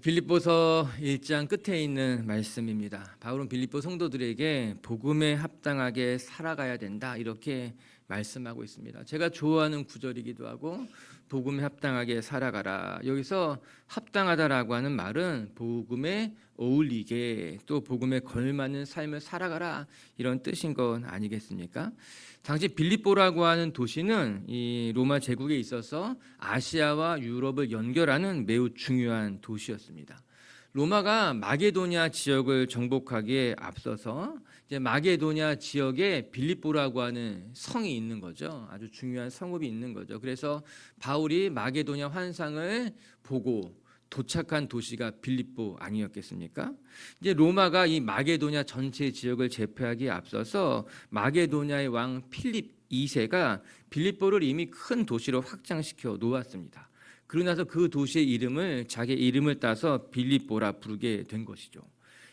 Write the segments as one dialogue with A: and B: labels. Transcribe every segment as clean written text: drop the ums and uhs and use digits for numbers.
A: 빌립보서 1장 끝에 있는 말씀입니다. 바울은 빌립보 성도들에게 복음에 합당하게 살아가야 된다 이렇게 말씀하고 있습니다. 제가 좋아하는 구절이기도 하고 복음에 합당하게 살아가라. 여기서 합당하다라고 하는 말은 복음에 어울리게 또 복음에 걸맞는 삶을 살아가라 이런 뜻인 건 아니겠습니까? 당시 빌립보라고 하는 도시는 이 로마 제국에 있어서 아시아와 유럽을 연결하는 매우 중요한 도시였습니다. 로마가 마게도냐 지역을 정복하기에 앞서서 이제 마게도냐 지역에 빌립보라고 하는 성이 있는 거죠. 아주 중요한 성읍이 있는 거죠. 그래서 바울이 마게도냐 환상을 보고 도착한 도시가 빌립보 아니었겠습니까? 이제 로마가 이 마게도냐 전체 지역을 제패하기에 앞서서 마게도냐의 왕 필립 2세가 빌립보를 이미 큰 도시로 확장시켜 놓았습니다. 그러고 나서 그 도시의 이름을 자기 이름을 따서 빌립보라 부르게 된 것이죠.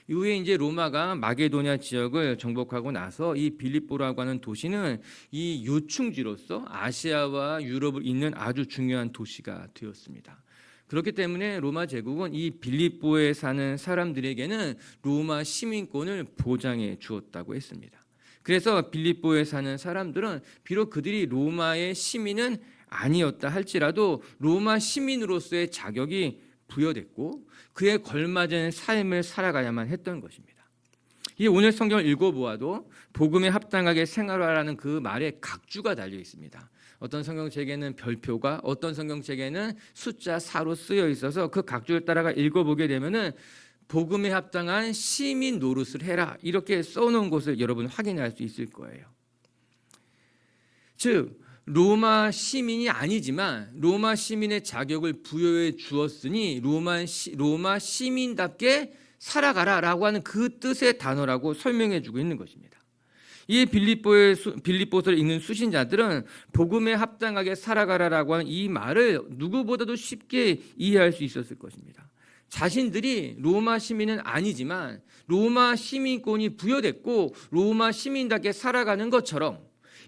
A: 이후에 이제 로마가 마게도냐 지역을 정복하고 나서 이 빌립보라고 하는 도시는 이 요충지로서 아시아와 유럽을 잇는 아주 중요한 도시가 되었습니다. 그렇기 때문에 로마 제국은 이 빌립보에 사는 사람들에게는 로마 시민권을 보장해 주었다고 했습니다. 그래서 빌립보에 사는 사람들은 비록 그들이 로마의 시민은 아니었다 할지라도 로마 시민으로서의 자격이 부여됐고 그에 걸맞은 삶을 살아가야만 했던 것입니다. 이 오늘 성경을 읽어보아도 복음에 합당하게 생활하라는 그 말에 각주가 달려 있습니다. 어떤 성경책에는 별표가, 어떤 성경책에는 숫자 4로 쓰여 있어서 그 각주를 따라가 읽어보게 되면은 복음에 합당한 시민 노릇을 해라 이렇게 써놓은 것을 여러분 확인할 수 있을 거예요. 즉 로마 시민이 아니지만 로마 시민의 자격을 부여해 주었으니 로마 시민답게 살아가라라고 하는 그 뜻의 단어라고 설명해 주고 있는 것입니다. 이 빌립보서를 읽는 수신자들은 복음에 합당하게 살아가라라고 하는 이 말을 누구보다도 쉽게 이해할 수 있었을 것입니다. 자신들이 로마 시민은 아니지만 로마 시민권이 부여됐고 로마 시민답게 살아가는 것처럼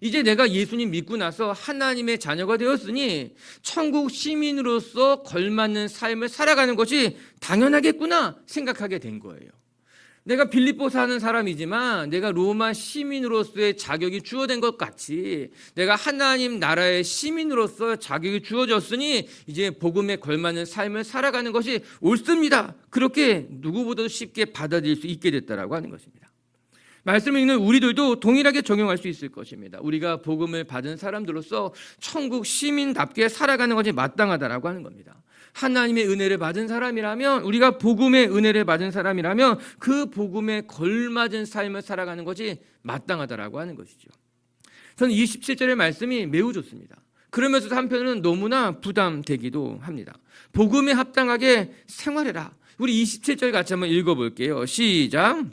A: 이제 내가 예수님 믿고 나서 하나님의 자녀가 되었으니 천국 시민으로서 걸맞는 삶을 살아가는 것이 당연하겠구나 생각하게 된 거예요. 내가 빌립보 사는 사람이지만 내가 로마 시민으로서의 자격이 주어진 것 같이 내가 하나님 나라의 시민으로서 자격이 주어졌으니 이제 복음에 걸맞는 삶을 살아가는 것이 옳습니다. 그렇게 누구보다도 쉽게 받아들일 수 있게 됐다라고 하는 것입니다. 말씀을 읽는 우리들도 동일하게 적용할 수 있을 것입니다. 우리가 복음을 받은 사람들로서 천국 시민답게 살아가는 것이 마땅하다라고 하는 겁니다. 하나님의 은혜를 받은 사람이라면 우리가 복음의 은혜를 받은 사람이라면 그 복음에 걸맞은 삶을 살아가는 것이 마땅하다라고 하는 것이죠. 저는 27절의 말씀이 매우 좋습니다. 그러면서도 한편으로는 너무나 부담되기도 합니다. 복음에 합당하게 생활해라. 우리 27절 같이 한번 읽어볼게요. 시작.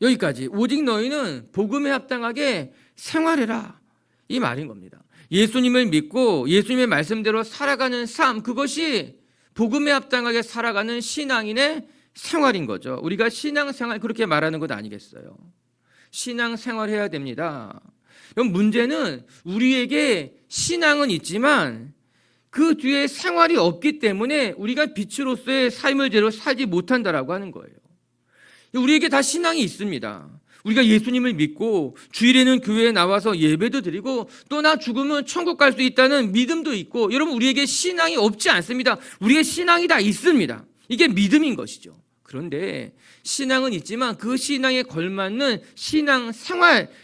A: 여기까지. 오직 너희는 복음에 합당하게 생활해라. 이 말인 겁니다. 예수님을 믿고 예수님의 말씀대로 살아가는 삶, 그것이 복음에 합당하게 살아가는 신앙인의 생활인 거죠. 우리가 신앙생활 그렇게 말하는 것 아니겠어요? 신앙생활 해야 됩니다. 그럼 문제는 우리에게 신앙은 있지만 그 뒤에 생활이 없기 때문에 우리가 빛으로서의 삶을 제대로 살지 못한다라고 하는 거예요. 우리에게 다 신앙이 있습니다. 우리가 예수님을 믿고 주일에는 교회에 나와서 예배도 드리고 또 나 죽으면 천국 갈 수 있다는 믿음도 있고 여러분 우리에게 신앙이 없지 않습니다. 우리의 신앙이 다 있습니다. 이게 믿음인 것이죠. 그런데 신앙은 있지만 그 신앙에 걸맞는 신앙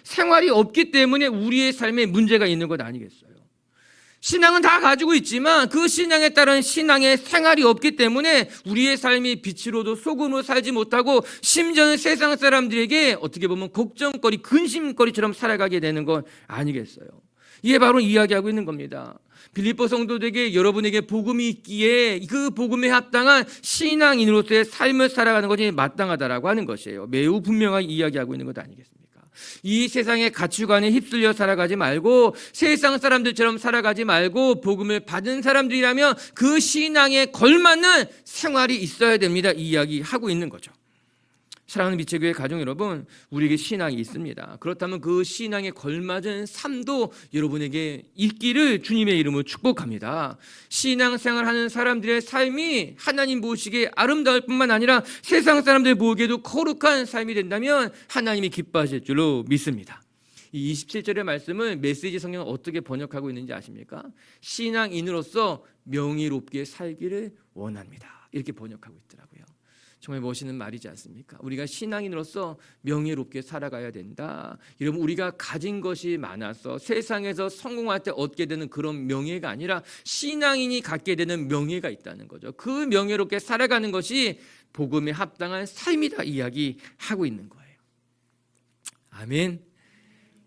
A: 생활이 없기 때문에 우리의 삶에 문제가 있는 것 아니겠어요? 신앙은 다 가지고 있지만 그 신앙에 따른 신앙의 생활이 없기 때문에 우리의 삶이 빛으로도 소금으로 살지 못하고 심지어는 세상 사람들에게 어떻게 보면 걱정거리, 근심거리처럼 살아가게 되는 건 아니겠어요? 이게 바로 이야기하고 있는 겁니다. 빌립보 성도들에게 여러분에게 복음이 있기에 그 복음에 합당한 신앙인으로서의 삶을 살아가는 것이 마땅하다라고 하는 것이에요. 매우 분명하게 이야기하고 있는 것 아니겠습니까? 이 세상의 가치관에 휩쓸려 살아가지 말고 세상 사람들처럼 살아가지 말고 복음을 받은 사람들이라면 그 신앙에 걸맞는 생활이 있어야 됩니다. 이 이야기하고 있는 거죠. 사랑하는 미체교회 가족 여러분, 우리에게 신앙이 있습니다. 그렇다면 그 신앙에 걸맞은 삶도 여러분에게 있기를 주님의 이름으로 축복합니다. 신앙생활하는 사람들의 삶이 하나님 보시기에 아름다울 뿐만 아니라 세상 사람들 보기에도 거룩한 삶이 된다면 하나님이 기뻐하실 줄로 믿습니다. 이 27절의 말씀을 메시지 성경은 어떻게 번역하고 있는지 아십니까? 신앙인으로서 명예롭게 살기를 원합니다. 이렇게 번역하고 있더라고요. 정말 멋있는 말이지 않습니까? 우리가 신앙인으로서 명예롭게 살아가야 된다. 여러분, 우리가 가진 것이 많아서 세상에서 성공할 때 얻게 되는 그런 명예가 아니라 신앙인이 갖게 되는 명예가 있다는 거죠. 그 명예롭게 살아가는 것이 복음에 합당한 삶이다 이야기하고 있는 거예요. 아멘.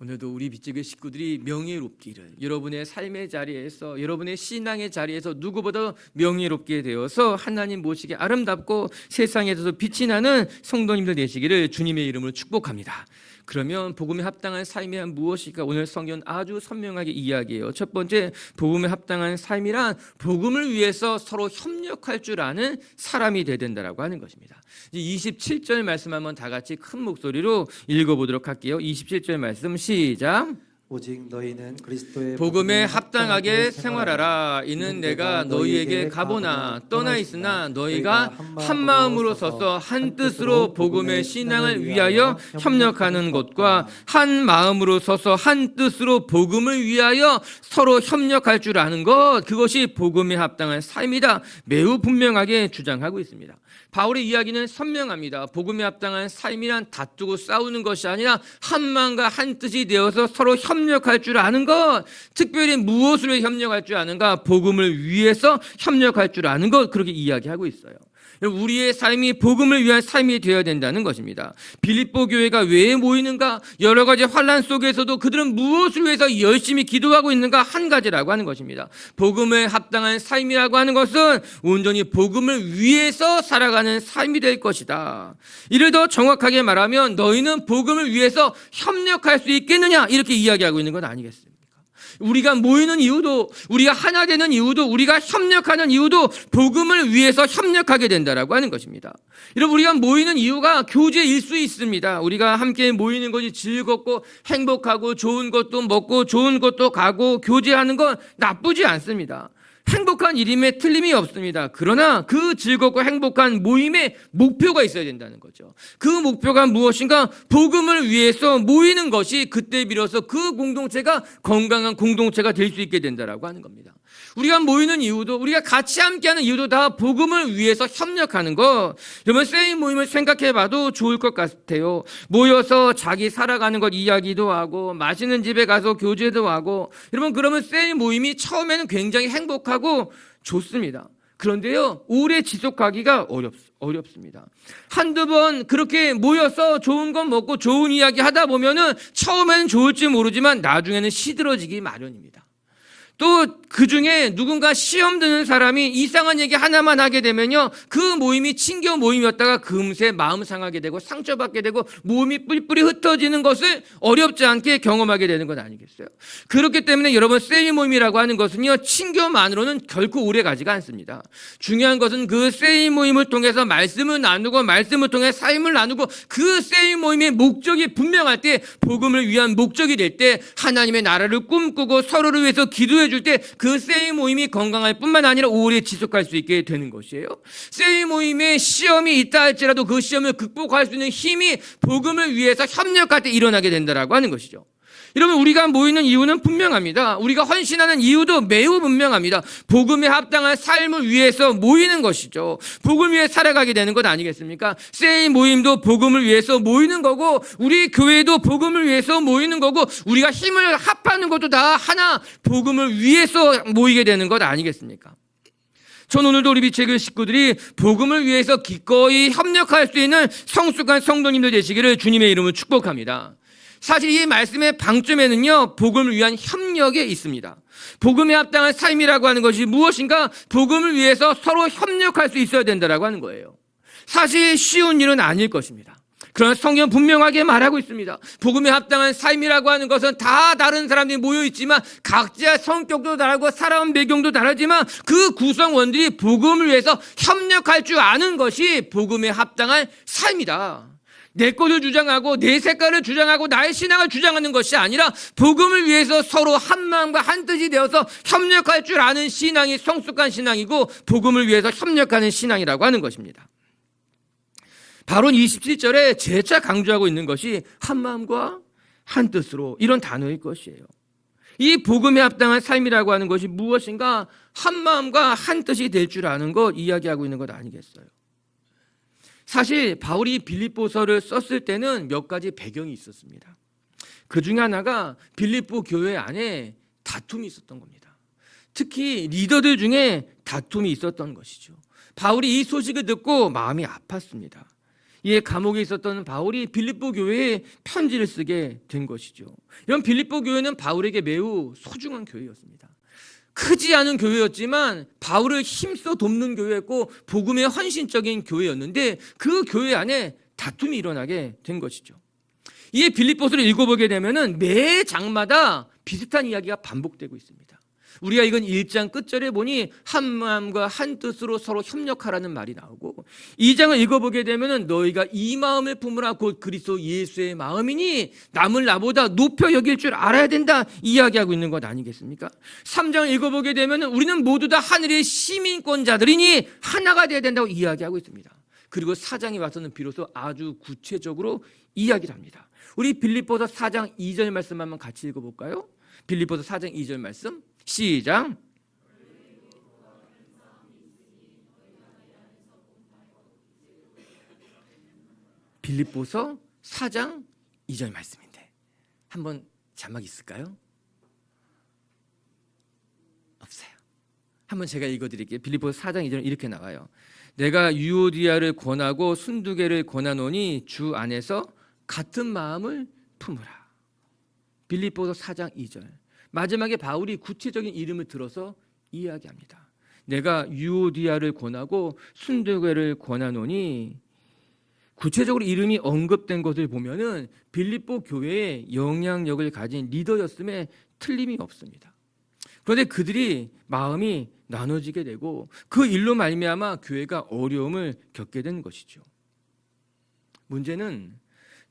A: 오늘도 우리 빛지교회 식구들이 명예롭기를, 여러분의 삶의 자리에서, 여러분의 신앙의 자리에서 누구보다 명예롭게 되어서 하나님 모시기 아름답고 세상에서도 빛이 나는 성도님들 되시기를 주님의 이름으로 축복합니다. 그러면 복음에 합당한 삶이 무엇일까? 오늘 성경은 아주 선명하게 이야기해요. 첫 번째, 복음에 합당한 삶이란 복음을 위해서 서로 협력할 줄 아는 사람이 되어야 된다라고 하는 것입니다. 27절 말씀 한번 다 같이 큰 목소리로 읽어보도록 할게요. 27절 말씀 시작.
B: 오직 너희는 그리스도의
A: 복음에 합당하게 생활하라. 이는 내가 너희에게 가보나 떠나 있으나 너희가 한 마음으로 서서 한 뜻으로 복음의 신앙을 위하여 협력하는 것과 한 마음으로 서서 한 뜻으로 복음을 위하여 서로 협력할 줄 아는 것, 그것이 복음에 합당한 삶이다. 매우 분명하게 주장하고 있습니다. 바울의 이야기는 선명합니다. 복음에 합당한 삶이란 다투고 싸우는 것이 아니라 한 마음과 한 뜻이 되어서 서로 협력할 줄 아는 것, 특별히 무엇으로 협력할 줄 아는가? 복음을 위해서 협력할 줄 아는 것, 그렇게 이야기하고 있어요. 우리의 삶이 복음을 위한 삶이 되어야 된다는 것입니다. 빌립보 교회가 왜 모이는가? 여러 가지 환난 속에서도 그들은 무엇을 위해서 열심히 기도하고 있는가? 한 가지라고 하는 것입니다. 복음에 합당한 삶이라고 하는 것은 온전히 복음을 위해서 살아가는 삶이 될 것이다. 이를 더 정확하게 말하면 너희는 복음을 위해서 협력할 수 있겠느냐? 이렇게 이야기하고 있는 건 아니겠습니까? 우리가 모이는 이유도, 우리가 하나 되는 이유도, 우리가 협력하는 이유도 복음을 위해서 협력하게 된다라고 하는 것입니다. 여러분, 우리가 모이는 이유가 교제일 수 있습니다. 우리가 함께 모이는 것이 즐겁고 행복하고 좋은 것도 먹고 좋은 것도 가고 교제하는 건 나쁘지 않습니다. 행복한 일임에 틀림이 없습니다. 그러나 그 즐겁고 행복한 모임에 목표가 있어야 된다는 거죠. 그 목표가 무엇인가? 복음을 위해서 모이는 것이 그때 비로소 그 공동체가 건강한 공동체가 될 수 있게 된다라고 하는 겁니다. 우리가 모이는 이유도, 우리가 같이 함께하는 이유도 다 복음을 위해서 협력하는 것. 여러분, 세임 모임을 생각해봐도 좋을 것 같아요. 모여서 자기 살아가는 것 이야기도 하고 맛있는 집에 가서 교제도 하고, 여러분, 그러면 세임 모임이 처음에는 굉장히 행복하고 좋습니다. 그런데요, 오래 지속하기가 어렵습니다. 한두 번 그렇게 모여서 좋은 것 먹고 좋은 이야기 하다 보면은 처음에는 좋을지 모르지만 나중에는 시들어지기 마련입니다. 또 그 중에 누군가 시험 드는 사람이 이상한 얘기 하나만 하게 되면요, 그 모임이 친교 모임이었다가 금세 마음 상하게 되고 상처받게 되고 몸이 뿔뿔이 흩어지는 것을 어렵지 않게 경험하게 되는 건 아니겠어요? 그렇기 때문에 여러분, 세일 모임이라고 하는 것은요, 친교만으로는 결코 오래 가지가 않습니다. 중요한 것은 그 세일 모임을 통해서 말씀을 나누고 말씀을 통해 삶을 나누고 그 세일 모임의 목적이 분명할 때, 복음을 위한 목적이 될 때, 하나님의 나라를 꿈꾸고 서로를 위해서 기도해 줄 때 그 세일 모임이 건강할 뿐만 아니라 오래 지속할 수 있게 되는 것이에요. 세일 모임에 시험이 있다 할지라도 그 시험을 극복할 수 있는 힘이 복음을 위해서 협력할 때 일어나게 된다라고 하는 것이죠. 여러분, 우리가 모이는 이유는 분명합니다. 우리가 헌신하는 이유도 매우 분명합니다. 복음에 합당한 삶을 위해서 모이는 것이죠. 복음을 위해 살아가게 되는 것 아니겠습니까? 세일 모임도 복음을 위해서 모이는 거고, 우리 교회도 복음을 위해서 모이는 거고, 우리가 힘을 합하는 것도 다 하나 복음을 위해서 모이게 되는 것 아니겠습니까? 전 오늘도 우리 빛의 교회 식구들이 복음을 위해서 기꺼이 협력할 수 있는 성숙한 성도님들 되시기를 주님의 이름으로 축복합니다. 사실 이 말씀의 방점에는요, 복음을 위한 협력에 있습니다. 복음에 합당한 삶이라고 하는 것이 무엇인가? 복음을 위해서 서로 협력할 수 있어야 된다라고 하는 거예요. 사실 쉬운 일은 아닐 것입니다. 그러나 성경은 분명하게 말하고 있습니다. 복음에 합당한 삶이라고 하는 것은 다 다른 사람들이 모여 있지만, 각자 성격도 다르고 살아온 배경도 다르지만 그 구성원들이 복음을 위해서 협력할 줄 아는 것이 복음에 합당한 삶이다. 내 것을 주장하고 내 색깔을 주장하고 나의 신앙을 주장하는 것이 아니라 복음을 위해서 서로 한 마음과 한 뜻이 되어서 협력할 줄 아는 신앙이 성숙한 신앙이고 복음을 위해서 협력하는 신앙이라고 하는 것입니다. 바로 27절에 재차 강조하고 있는 것이 한 마음과 한 뜻으로 이런 단어일 것이에요. 이 복음에 합당한 삶이라고 하는 것이 무엇인가? 한 마음과 한 뜻이 될 줄 아는 것 이야기하고 있는 것 아니겠어요? 사실 바울이 빌립보서를 썼을 때는 몇 가지 배경이 있었습니다. 그 중에 하나가 빌립보 교회 안에 다툼이 있었던 겁니다. 특히 리더들 중에 다툼이 있었던 것이죠. 바울이 이 소식을 듣고 마음이 아팠습니다. 이에 감옥에 있었던 바울이 빌립보 교회에 편지를 쓰게 된 것이죠. 이런 빌립보 교회는 바울에게 매우 소중한 교회였습니다. 크지 않은 교회였지만 바울을 힘써 돕는 교회였고 복음의 헌신적인 교회였는데 그 교회 안에 다툼이 일어나게 된 것이죠. 이에 빌립보서를 읽어보게 되면은 매 장마다 비슷한 이야기가 반복되고 있습니다. 우리가 이건 1장 끝절에 보니 한 마음과 한 뜻으로 서로 협력하라는 말이 나오고 2장을 읽어보게 되면은 너희가 이 마음을 품으라 곧 그리스도 예수의 마음이니 남을 나보다 높여 여길 줄 알아야 된다 이야기하고 있는 것 아니겠습니까? 3장을 읽어보게 되면은 우리는 모두 다 하늘의 시민권자들이니 하나가 되어야 된다고 이야기하고 있습니다. 그리고 4장이 와서는 비로소 아주 구체적으로 이야기를 합니다. 우리 빌립보서 4장 2절 말씀 한번 같이 읽어볼까요? 빌립보서 4장 2절 말씀 시작. 빌립보서 4장 2절 말씀인데 한번 자막 있을까요? 없어요. 한번 제가 읽어드릴게요. 빌립보서 4장 2절 이렇게 나와요. 내가 유오디아를 권하고 순두개를 권하노니 주 안에서 같은 마음을 품으라. 빌립보서 4장 2절 마지막에 바울이 구체적인 이름을 들어서 이야기합니다. 내가 유오디아를 권하고 순두개를 권하노니 구체적으로 이름이 언급된 것을 보면은 빌립보 교회의 영향력을 가진 리더였음에 틀림이 없습니다. 그런데 그들이 마음이 나눠지게 되고 그 일로 말미암아 교회가 어려움을 겪게 된 것이죠. 문제는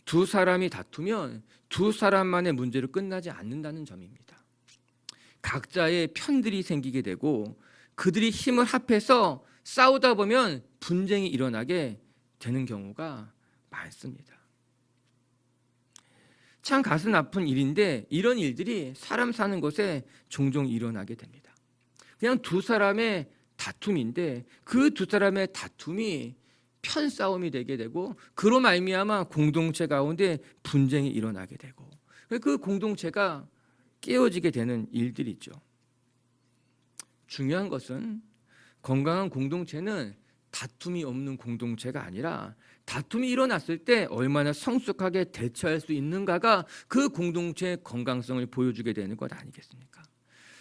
A: 두 사람이 다투면 두 사람만의 문제로 끝나지 않는다는 점입니다. 각자의 편들이 생기게 되고 그들이 힘을 합해서 싸우다 보면 분쟁이 일어나게 되는 경우가 많습니다. 참 가슴 아픈 일인데 이런 일들이 사람 사는 곳에 종종 일어나게 됩니다. 그냥 두 사람의 다툼인데 그 두 사람의 다툼이 편싸움이 되게 되고 그로 말미암아 공동체 가운데 분쟁이 일어나게 되고 그 공동체가 깨어지게 되는 일들이죠. 중요한 것은 건강한 공동체는 다툼이 없는 공동체가 아니라 다툼이 일어났을 때 얼마나 성숙하게 대처할 수 있는가가 그 공동체의 건강성을 보여주게 되는 것 아니겠습니까?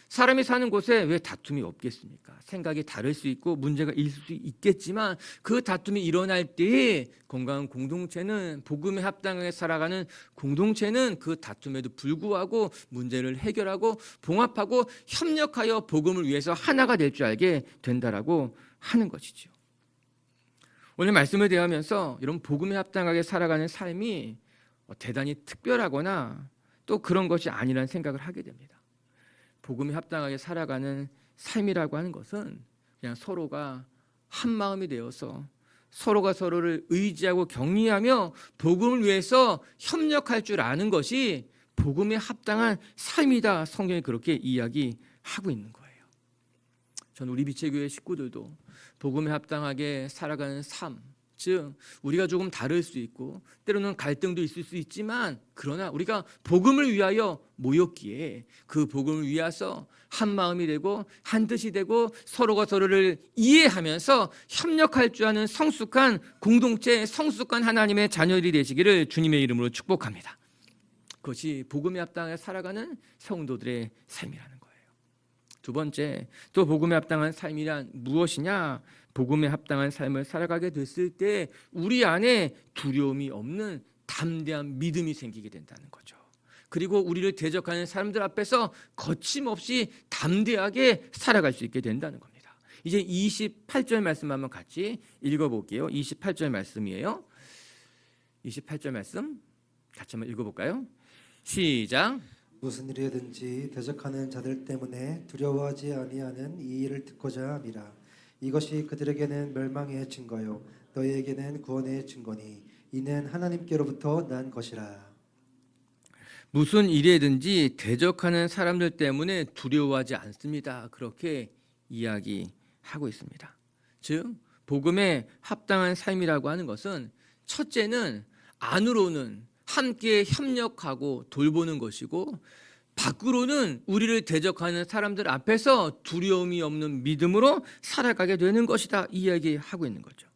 A: 사람이 사는 곳에 왜 다툼이 없겠습니까? 생각이 다를 수 있고 문제가 있을 수 있겠지만 그 다툼이 일어날 때에 건강한 공동체는 복음에 합당하게 살아가는 공동체는 그 다툼에도 불구하고 문제를 해결하고 봉합하고 협력하여 복음을 위해서 하나가 될 줄 알게 된다라고 하는 것이죠. 오늘 말씀을 대하면서 이런 복음에 합당하게 살아가는 삶이 대단히 특별하거나 또 그런 것이 아니라는 생각을 하게 됩니다. 복음에 합당하게 살아가는 삶이라고 하는 것은 그냥 서로가 한 마음이 되어서 서로가 서로를 의지하고 격리하며 복음을 위해서 협력할 줄 아는 것이 복음에 합당한 삶이다. 성경이 그렇게 이야기하고 있는 거예요. 저는 우리 빛의교회 식구들도 복음에 합당하게 살아가는 삶, 즉 우리가 조금 다를 수 있고 때로는 갈등도 있을 수 있지만 그러나 우리가 복음을 위하여 모였기에 그 복음을 위해서 한 마음이 되고 한 뜻이 되고 서로가 서로를 이해하면서 협력할 줄 아는 성숙한 공동체, 성숙한 하나님의 자녀들이 되시기를 주님의 이름으로 축복합니다. 그것이 복음에 합당하게 살아가는 성도들의 삶이라는 거예요. 두 번째, 또 복음에 합당한 삶이란 무엇이냐? 복음에 합당한 삶을 살아가게 됐을 때 우리 안에 두려움이 없는 담대한 믿음이 생기게 된다는 거죠. 그리고 우리를 대적하는 사람들 앞에서 거침없이 담대하게 살아갈 수 있게 된다는 겁니다. 이제 28절 말씀 한번 같이 읽어볼게요. 28절 말씀이에요. 28절 말씀 같이 한번 읽어볼까요? 시작.
B: 무슨 일이든지 대적하는 자들 때문에 두려워하지 아니하는 이 일을 듣고자 함이라. 이것이 그들에게는 멸망의 증거요 너희에게는 구원의 증거니 이는 하나님께로부터 난 것이라.
A: 무슨 일이든지 대적하는 사람들 때문에 두려워하지 않습니다. 그렇게 이야기하고 있습니다. 즉 복음에 합당한 삶이라고 하는 것은 첫째는 안으로는 함께 협력하고 돌보는 것이고 밖으로는 우리를 대적하는 사람들 앞에서 두려움이 없는 믿음으로 살아가게 되는 것이다. 이 이야기하고 있는 거죠.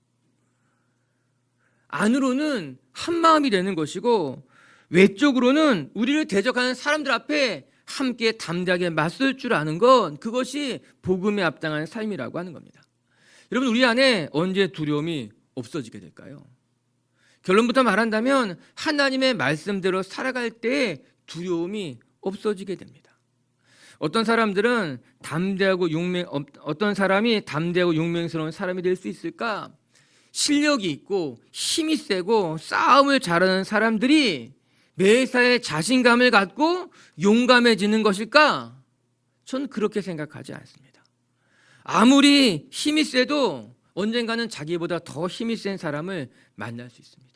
A: 안으로는 한 마음이 되는 것이고 외적으로는 우리를 대적하는 사람들 앞에 함께 담대하게 맞설 줄 아는 것, 그것이 복음에 합당한 삶이라고 하는 겁니다. 여러분, 우리 안에 언제 두려움이 없어지게 될까요? 결론부터 말한다면 하나님의 말씀대로 살아갈 때 두려움이 없어지게 됩니다. 어떤 사람이 담대하고 용맹스러운 사람이 될 수 있을까? 실력이 있고 힘이 세고 싸움을 잘하는 사람들이 매사에 자신감을 갖고 용감해지는 것일까? 전 그렇게 생각하지 않습니다. 아무리 힘이 세도 언젠가는 자기보다 더 힘이 센 사람을 만날 수 있습니다.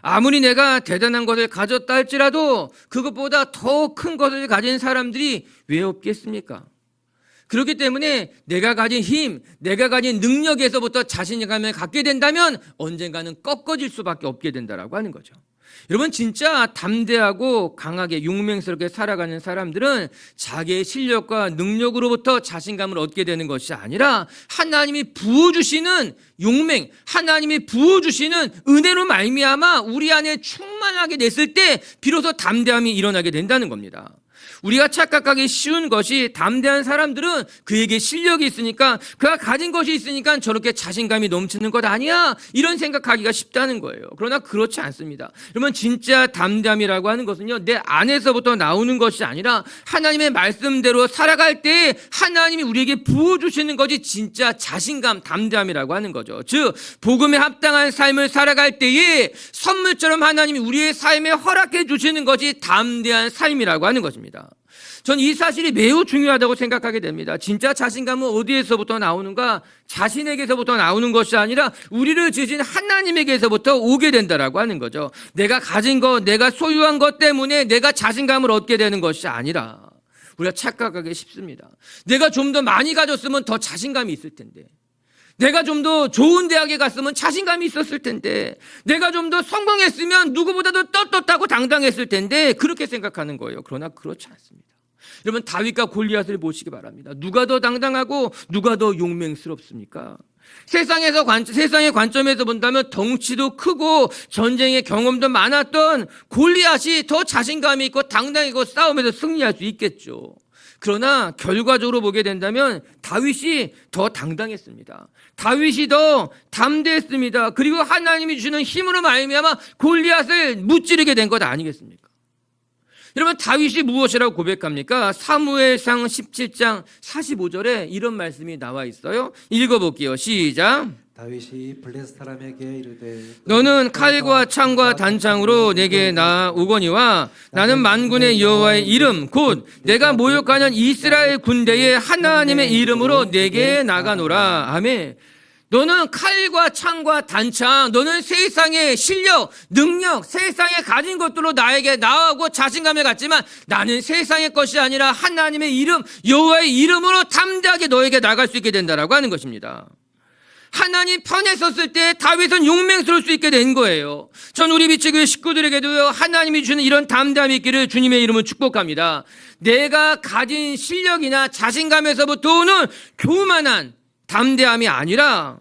A: 아무리 내가 대단한 것을 가졌다 할지라도 그것보다 더 큰 것을 가진 사람들이 왜 없겠습니까? 그렇기 때문에 내가 가진 힘, 내가 가진 능력에서부터 자신감을 갖게 된다면 언젠가는 꺾어질 수밖에 없게 된다라고 하는 거죠. 여러분, 진짜 담대하고 강하게 용맹스럽게 살아가는 사람들은 자기의 실력과 능력으로부터 자신감을 얻게 되는 것이 아니라 하나님이 부어주시는 용맹, 하나님이 부어주시는 은혜로 말미암아 우리 안에 충만하게 됐을 때 비로소 담대함이 일어나게 된다는 겁니다. 우리가 착각하기 쉬운 것이 담대한 사람들은 그에게 실력이 있으니까, 그가 가진 것이 있으니까 저렇게 자신감이 넘치는 것 아니야, 이런 생각하기가 쉽다는 거예요. 그러나 그렇지 않습니다. 여러분, 진짜 담대함이라고 하는 것은요, 내 안에서부터 나오는 것이 아니라 하나님의 말씀대로 살아갈 때 하나님이 우리에게 부어주시는 것이 진짜 자신감, 담대함이라고 하는 거죠. 즉 복음에 합당한 삶을 살아갈 때에 선물처럼 하나님이 우리의 삶에 허락해 주시는 것이 담대한 삶이라고 하는 것입니다. 전 이 사실이 매우 중요하다고 생각하게 됩니다. 진짜 자신감은 어디에서부터 나오는가? 자신에게서부터 나오는 것이 아니라 우리를 지으신 하나님에게서부터 오게 된다라고 하는 거죠. 내가 가진 것, 내가 소유한 것 때문에 내가 자신감을 얻게 되는 것이 아니라, 우리가 착각하기 쉽습니다. 내가 좀 더 많이 가졌으면 더 자신감이 있을 텐데, 내가 좀 더 좋은 대학에 갔으면 자신감이 있었을 텐데, 내가 좀 더 성공했으면 누구보다도 떳떳하고 당당했을 텐데, 그렇게 생각하는 거예요. 그러나 그렇지 않습니다. 여러분, 다윗과 골리앗을 보시기 바랍니다. 누가 더 당당하고 누가 더 용맹스럽습니까? 세상의 관점에서 본다면 덩치도 크고 전쟁의 경험도 많았던 골리앗이 더 자신감이 있고 당당하고 싸움에서 승리할 수 있겠죠. 그러나 결과적으로 보게 된다면 다윗이 더 당당했습니다. 다윗이 더 담대했습니다. 그리고 하나님이 주시는 힘으로 말미암아 골리앗을 무찌르게 된 것 아니겠습니까? 여러분, 다윗이 무엇이라고 고백합니까? 사무엘상 17장 45절에 이런 말씀이 나와 있어요. 읽어볼게요. 시작.
B: 다윗이 블레셋 사람에게 이르되
A: 너는 칼과 창과 단창으로 내게 나오거니와 나는 만군의 여호와의 이름 곧 내가 모욕하는 이스라엘 군대의 하나님의 이름으로 내게 나가노라. 아멘. 너는 칼과 창과 단창, 너는 세상의 실력, 능력, 세상에 가진 것들로 나에게 나오고 자신감을 갖지만 나는 세상의 것이 아니라 하나님의 이름, 여호와의 이름으로 담대하게 너에게 나갈 수 있게 된다라고 하는 것입니다. 하나님 편에 섰을 때 다윗은 용맹스러울 수 있게 된 거예요. 전 우리 비치교회 식구들에게도요, 하나님이 주는 이런 담대함이 있기를 주님의 이름으로 축복합니다. 내가 가진 실력이나 자신감에서부터 오는 교만한 담대함이 아니라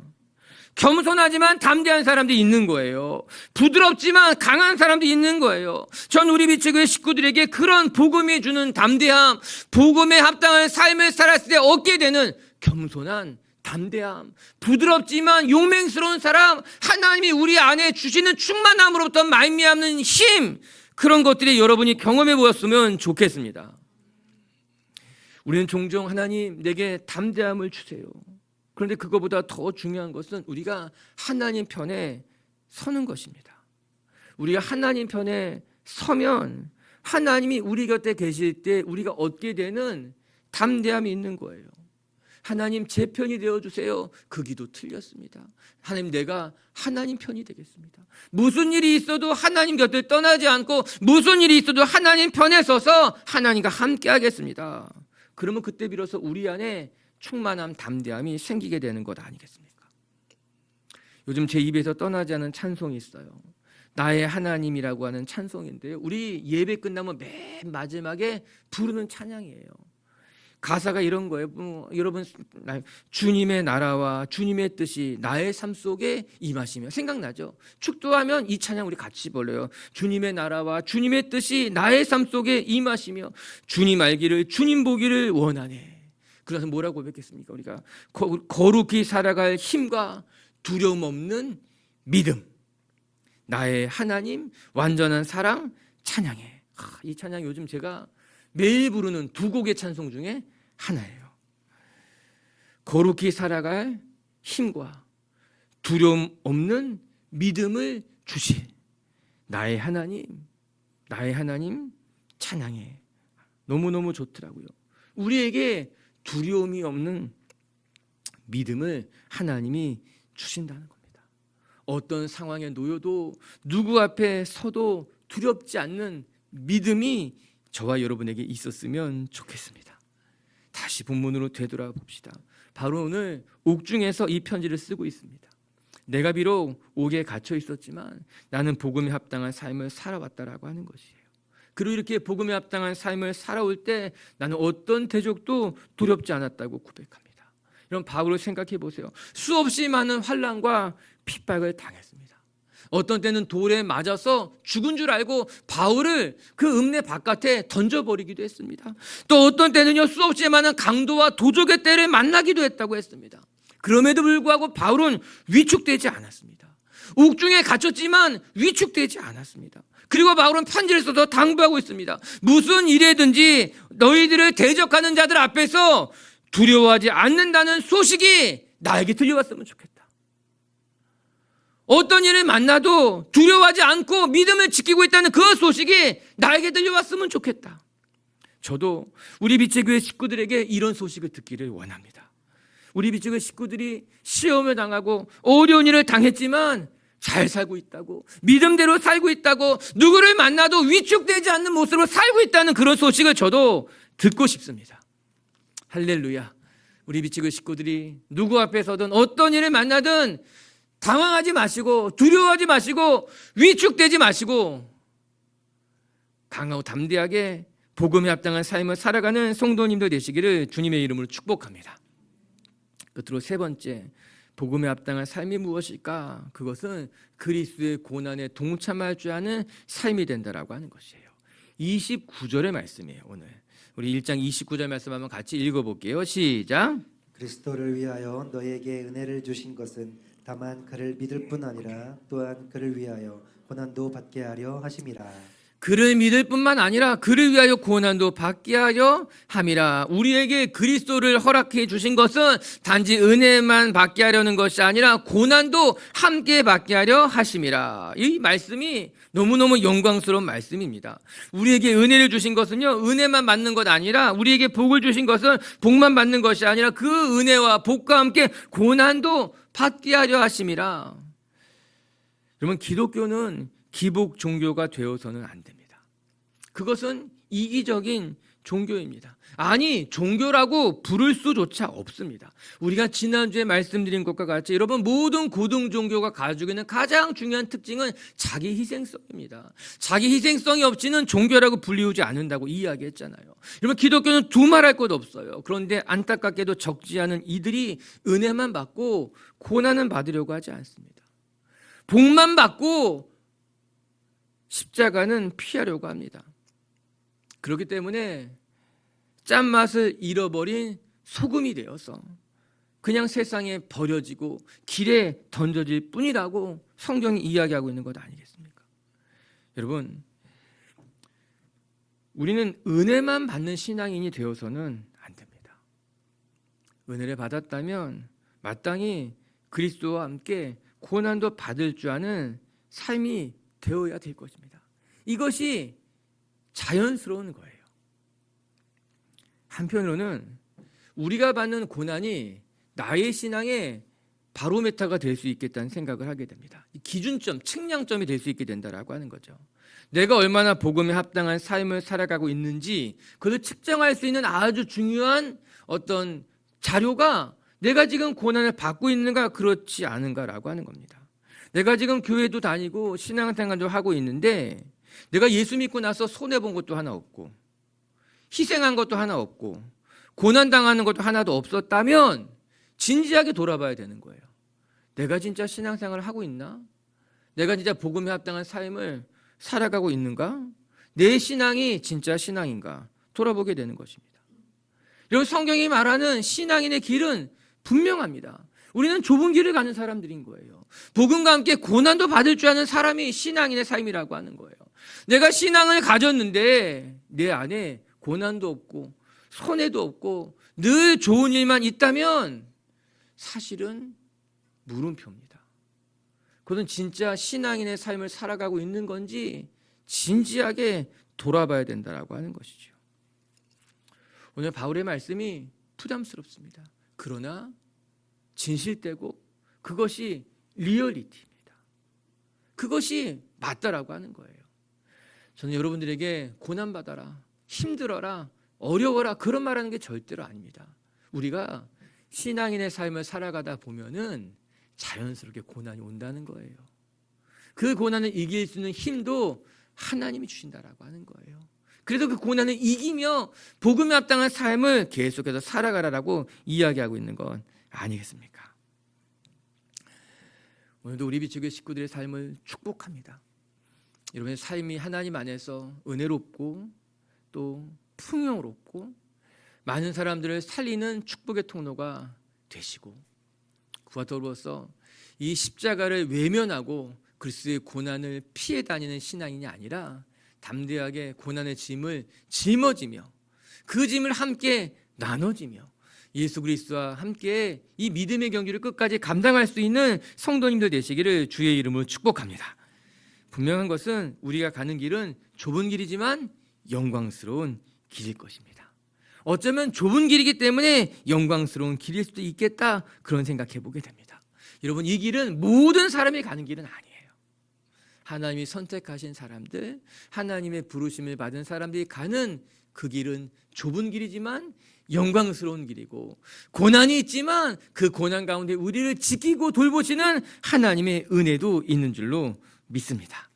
A: 겸손하지만 담대한 사람들이 있는 거예요. 부드럽지만 강한 사람들이 있는 거예요. 전 우리 비치교회 식구들에게 그런 복음이 주는 담대함, 복음에 합당한 삶을 살았을 때 얻게 되는 겸손한 담대함, 부드럽지만 용맹스러운 사람, 하나님이 우리 안에 주시는 충만함으로부터 말미암는 힘, 그런 것들이 여러분이 경험해 보았으면 좋겠습니다. 우리는 종종 하나님 내게 담대함을 주세요. 그런데 그거보다 더 중요한 것은 우리가 하나님 편에 서는 것입니다. 우리가 하나님 편에 서면 하나님이 우리 곁에 계실 때 우리가 얻게 되는 담대함이 있는 거예요. 하나님 제 편이 되어주세요. 그 기도 틀렸습니다. 하나님 내가 하나님 편이 되겠습니다. 무슨 일이 있어도 하나님 곁을 떠나지 않고 무슨 일이 있어도 하나님 편에 서서 하나님과 함께 하겠습니다. 그러면 그때 비로소 우리 안에 충만함, 담대함이 생기게 되는 것 아니겠습니까? 요즘 제 입에서 떠나지 않은 찬송이 있어요. 나의 하나님이라고 하는 찬송인데요. 우리 예배 끝나면 맨 마지막에 부르는 찬양이에요. 가사가 이런 거예요. 여러분, 주님의 나라와 주님의 뜻이 나의 삶 속에 임하시며. 생각나죠? 축도하면 이 찬양 우리 같이 불러요. 주님의 나라와 주님의 뜻이 나의 삶 속에 임하시며 주님 알기를 주님 보기를 원하네. 그래서 뭐라고 고백했습니까? 우리가 거룩히 살아갈 힘과 두려움 없는 믿음, 나의 하나님 완전한 사랑 찬양해. 이 찬양 요즘 제가 매일 부르는 두 곡의 찬송 중에 하나예요. 거룩히 살아갈 힘과 두려움 없는 믿음을 주실 나의 하나님 찬양해. 너무너무 좋더라고요. 우리에게 두려움이 없는 믿음을 하나님이 주신다는 겁니다. 어떤 상황에 놓여도 누구 앞에 서도 두렵지 않는 믿음이 저와 여러분에게 있었으면 좋겠습니다. 다시 본문으로 되돌아봅시다. 바로 오늘 옥중에서 이 편지를 쓰고 있습니다. 내가 비록 옥에 갇혀 있었지만 나는 복음에 합당한 삶을 살아왔다라고 하는 것이에요. 그리고 이렇게 복음에 합당한 삶을 살아올 때 나는 어떤 대적도 두렵지 않았다고 고백합니다. 여러분, 바울을 생각해 보세요. 수없이 많은 환난과 핍박을 당했습니다. 어떤 때는 돌에 맞아서 죽은 줄 알고 바울을 그 읍내 바깥에 던져버리기도 했습니다. 또 어떤 때는요, 수없이 많은 강도와 도적의 때를 만나기도 했다고 했습니다. 그럼에도 불구하고 바울은 위축되지 않았습니다. 옥중에 갇혔지만 위축되지 않았습니다. 그리고 바울은 편지를 써서 당부하고 있습니다. 무슨 일이든지 너희들을 대적하는 자들 앞에서 두려워하지 않는다는 소식이 나에게 들려왔으면 좋겠다. 어떤 일을 만나도 두려워하지 않고 믿음을 지키고 있다는 그 소식이 나에게 들려왔으면 좋겠다. 저도 우리 빛의 교회 식구들에게 이런 소식을 듣기를 원합니다. 우리 빛의 교회 식구들이 시험을 당하고 어려운 일을 당했지만 잘 살고 있다고, 믿음대로 살고 있다고, 누구를 만나도 위축되지 않는 모습으로 살고 있다는 그런 소식을 저도 듣고 싶습니다. 할렐루야. 우리 빛의 교회 식구들이 누구 앞에서든 어떤 일을 만나든 당황하지 마시고 두려워하지 마시고 위축되지 마시고 강하고 담대하게 복음에 합당한 삶을 살아가는 성도님들 되시기를 주님의 이름으로 축복합니다. 끝으로 세 번째, 복음에 합당한 삶이 무엇일까? 그것은 그리스도의 고난에 동참할 줄 아는 삶이 된다라고 하는 것이에요. 29절의 말씀이에요. 오늘 우리 1장 29절 말씀 한번 같이 읽어볼게요. 시작.
B: 그리스도를 위하여 너에게 은혜를 주신 것은 다만 그를 믿을 뿐 아니라 또한 그를 위하여 고난도 받게 하려 하심이라.
A: 그를 믿을 뿐만 아니라 그를 위하여 고난도 받게 하려 함이라. 우리에게 그리스도를 허락해 주신 것은 단지 은혜만 받게 하려는 것이 아니라 고난도 함께 받게 하려 하심이라. 이 말씀이 너무너무 영광스러운 말씀입니다. 우리에게 은혜를 주신 것은요, 은혜만 받는 것 아니라, 우리에게 복을 주신 것은 복만 받는 것이 아니라 그 은혜와 복과 함께 고난도 받게 하려 하심이라. 여러분, 기독교는 기복 종교가 되어서는 안 됩니다. 그것은 이기적인 종교입니다. 아니, 종교라고 부를 수조차 없습니다. 우리가 지난주에 말씀드린 것과 같이 여러분, 모든 고등 종교가 가지고 있는 가장 중요한 특징은 자기 희생성입니다. 자기 희생성이 없이는 종교라고 불리우지 않는다고 이야기했잖아요. 여러분, 기독교는 두말할 것 없어요. 그런데 안타깝게도 적지 않은 이들이 은혜만 받고 고난은 받으려고 하지 않습니다. 복만 받고 십자가는 피하려고 합니다. 그렇기 때문에 짠맛을 잃어버린 소금이 되어서 그냥 세상에 버려지고 길에 던져질 뿐이라고 성경이 이야기하고 있는 것 아니겠습니까? 여러분, 우리는 은혜만 받는 신앙인이 되어서는 안 됩니다. 은혜를 받았다면 마땅히 그리스도와 함께 고난도 받을 줄 아는 삶이 되어야 될 것입니다. 이것이 자연스러운 거예요. 한편으로는 우리가 받는 고난이 나의 신앙의 바로메타가 될 수 있겠다는 생각을 하게 됩니다. 기준점, 측량점이 될 수 있게 된다라고 하는 거죠. 내가 얼마나 복음에 합당한 삶을 살아가고 있는지 그것을 측정할 수 있는 아주 중요한 어떤 자료가 내가 지금 고난을 받고 있는가 그렇지 않은가라고 하는 겁니다. 내가 지금 교회도 다니고 신앙생활도 하고 있는데 내가 예수 믿고 나서 손해본 것도 하나 없고 희생한 것도 하나 없고 고난당하는 것도 하나도 없었다면 진지하게 돌아봐야 되는 거예요. 내가 진짜 신앙생활을 하고 있나? 내가 진짜 복음에 합당한 삶을 살아가고 있는가? 내 신앙이 진짜 신앙인가? 돌아보게 되는 것입니다. 여러분, 성경이 말하는 신앙인의 길은 분명합니다. 우리는 좁은 길을 가는 사람들인 거예요. 복음과 함께 고난도 받을 줄 아는 사람이 신앙인의 삶이라고 하는 거예요. 내가 신앙을 가졌는데 내 안에 고난도 없고 손해도 없고 늘 좋은 일만 있다면 사실은 물음표입니다. 그것은 진짜 신앙인의 삶을 살아가고 있는 건지 진지하게 돌아봐야 된다라고 하는 것이죠. 오늘 바울의 말씀이 부담스럽습니다. 그러나 진실되고 그것이 리얼리티입니다. 그것이 맞다라고 하는 거예요. 저는 여러분들에게 고난받아라, 힘들어라, 어려워라 그런 말하는 게 절대로 아닙니다. 우리가 신앙인의 삶을 살아가다 보면은 자연스럽게 고난이 온다는 거예요. 그 고난을 이길 수 있는 힘도 하나님이 주신다라고 하는 거예요. 그래서 그 고난을 이기며 복음에 합당한 삶을 계속해서 살아가라라고 이야기하고 있는 건 아니겠습니까? 오늘도 우리 비추교회 식구들의 삶을 축복합니다. 여러분의 삶이 하나님 안에서 은혜롭고 또 풍요롭고 많은 사람들을 살리는 축복의 통로가 되시고 그와 더불어서 이 십자가를 외면하고 그리스도의 고난을 피해 다니는 신앙인이 아니라 담대하게 고난의 짐을 짊어지며 그 짐을 함께 나눠지며 예수 그리스도와 함께 이 믿음의 경주를 끝까지 감당할 수 있는 성도님들 되시기를 주의 이름으로 축복합니다. 분명한 것은 우리가 가는 길은 좁은 길이지만 영광스러운 길일 것입니다. 어쩌면 좁은 길이기 때문에 영광스러운 길일 수도 있겠다 그런 생각해 보게 됩니다. 여러분, 이 길은 모든 사람이 가는 길은 아니에요. 하나님이 선택하신 사람들, 하나님의 부르심을 받은 사람들이 가는 그 길은 좁은 길이지만 영광스러운 길이고 고난이 있지만 그 고난 가운데 우리를 지키고 돌보시는 하나님의 은혜도 있는 줄로 믿습니다.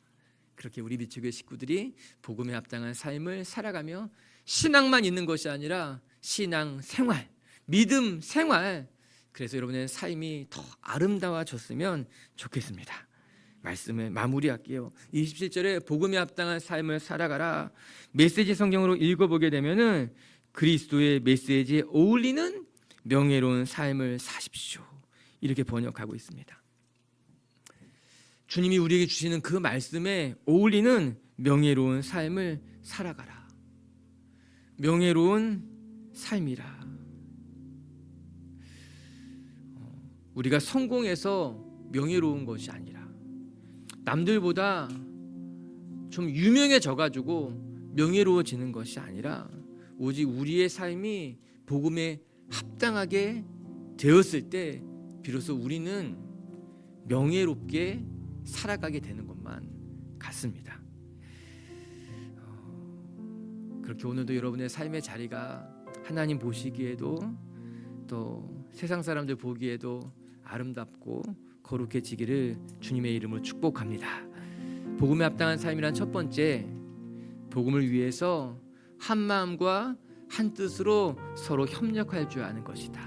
A: 그렇게 우리 비추교회 식구들이 복음에 합당한 삶을 살아가며 신앙만 있는 것이 아니라 신앙 생활, 믿음 생활, 그래서 여러분의 삶이 더 아름다워졌으면 좋겠습니다. 말씀을 마무리할게요. 27절에 복음에 합당한 삶을 살아가라. 메시지 성경으로 읽어보게 되면은 그리스도의 메시지에 어울리는 명예로운 삶을 사십시오. 이렇게 번역하고 있습니다. 주님이 우리에게 주시는 그 말씀에 어울리는 명예로운 삶을 살아가라. 명예로운 삶이라. 우리가 성공해서 명예로운 것이 아니라 남들보다 좀 유명해져 가지고 명예로워지는 것이 아니라 오직 우리의 삶이 복음에 합당하게 되었을 때 비로소 우리는 명예롭게 살아가게 되는 것만 같습니다. 그렇게 오늘도 여러분의 삶의 자리가 하나님 보시기에도 또 세상 사람들 보기에도 아름답고 거룩해지기를 주님의 이름으로 축복합니다. 복음에 합당한 삶이란 첫 번째, 복음을 위해서 한 마음과 한 뜻으로 서로 협력할 줄 아는 것이다.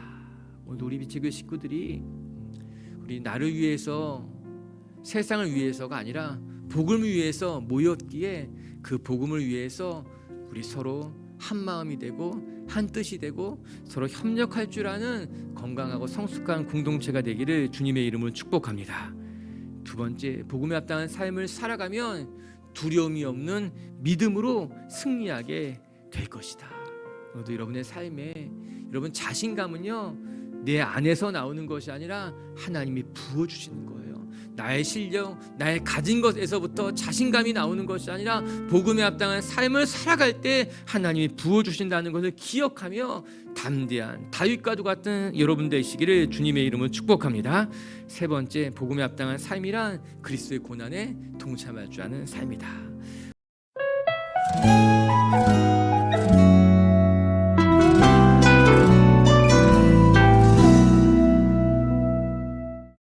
A: 오늘 우리 비치교 식구들이 우리 나를 위해서, 세상을 위해서가 아니라 복음을 위해서 모였기에 그 복음을 위해서 우리 서로 한 마음이 되고 한 뜻이 되고 서로 협력할 줄 아는 건강하고 성숙한 공동체가 되기를 주님의 이름으로 축복합니다. 두 번째, 복음에 합당한 삶을 살아가면 두려움이 없는 믿음으로 승리하게 될 것이다. 오늘도 여러분의 삶에 여러분 자신감은요 내 안에서 나오는 것이 아니라 하나님이 부어주시는 거예요. 나의 실력, 나의 가진 것에서부터 자신감이 나오는 것이 아니라 복음에 합당한 삶을 살아갈 때 하나님이 부어주신다는 것을 기억하며 담대한 다윗과도 같은 여러분 되시기를 주님의 이름으로 축복합니다. 세 번째, 복음에 합당한 삶이란 그리스도의 고난에 동참할 줄 아는 삶이다.